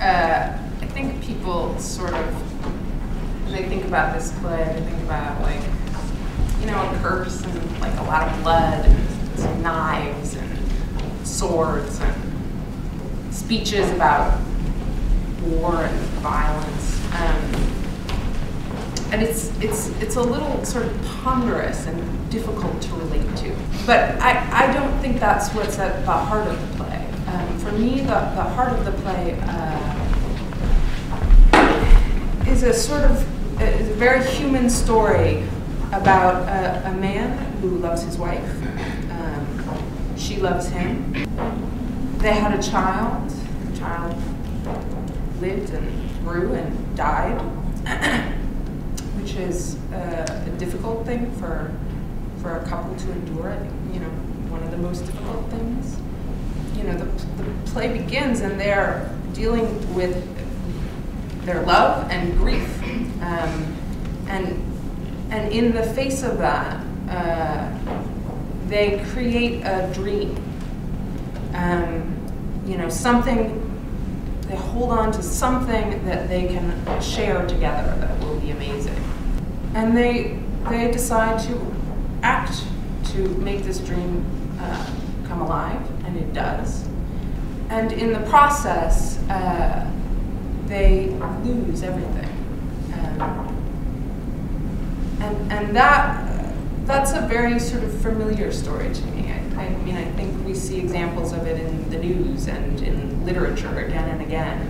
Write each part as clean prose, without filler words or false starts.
I think people sort of, when they think about this play, they think about like, you know, a curse and like a lot of blood and some knives and swords and speeches about war and violence. And it's a little sort of ponderous and difficult to relate to. But I don't think that's what's at the heart of the play. For me, the heart of the play is a sort of is a very human story about a man who loves his wife. She loves him. They had a child. The child lived and grew and died, which is a difficult thing for a couple to endure. I think, you know, one of the most difficult things. You know, the play begins and they're dealing with their love and grief, and in the face of that, they create a dream. You know, something. They hold on to something that they can share together that will be amazing, and they decide to act to make this dream come alive, and it does. And in the process, they lose everything. And that's a very sort of familiar story to me. I mean, I think we see examples of it in the news and in literature again and again.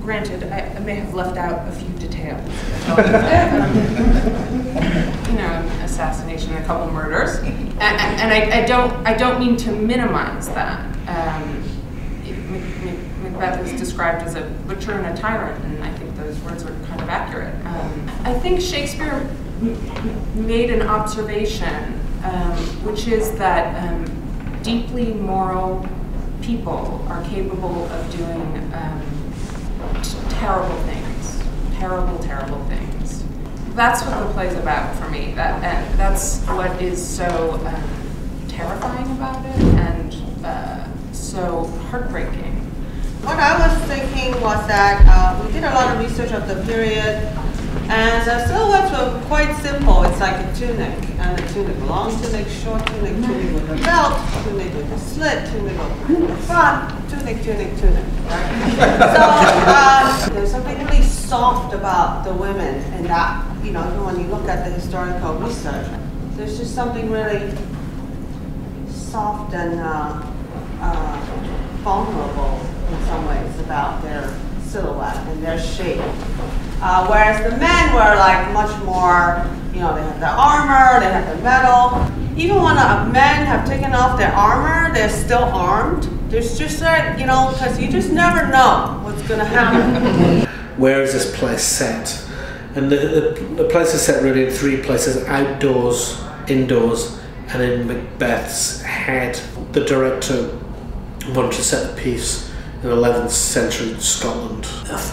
Granted, I may have left out a few details. You know, assassination, a couple murders, and I don't mean to minimize that. Macbeth is described as a butcher and a tyrant, and I think those words are kind of accurate. I think Shakespeare made an observation, which is that deeply moral people are capable of doing terrible things, terrible things. That's what the play's about for me. That's what is so terrifying about it and so heartbreaking. What I was thinking was that we did a lot of research of the period, and the silhouettes were quite simple. It's like a tunic, and a tunic, long tunic, short tunic, tunic with a belt, tunic with a slit, tunic with a front, tunic. Right? So there's something really soft about the women, and that, you know, even when you look at the historical research, there's just something really soft and vulnerable in some ways about their silhouette and their shape. Whereas the men were like much more, you know, they had their armor, they had the metal. Even when men have taken off their armor, they're still armed. There's just that, you know, because you just never know what's going to happen. Where is this place set? And the place is set really in three places: outdoors, indoors, and in Macbeth's head. The director wanted to set the piece in 11th century Scotland,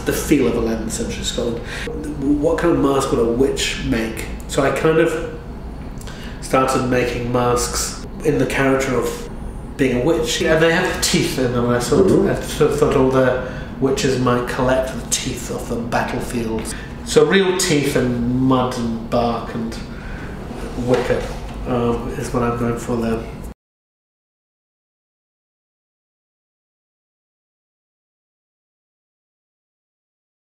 the feel of 11th century Scotland. What kind of mask would a witch make? So I kind of started making masks in the character of being a witch. And they have teeth in them. I sort of thought all the witches might collect the teeth off the battlefields. So real teeth and mud and bark and wicker is what I'm going for there.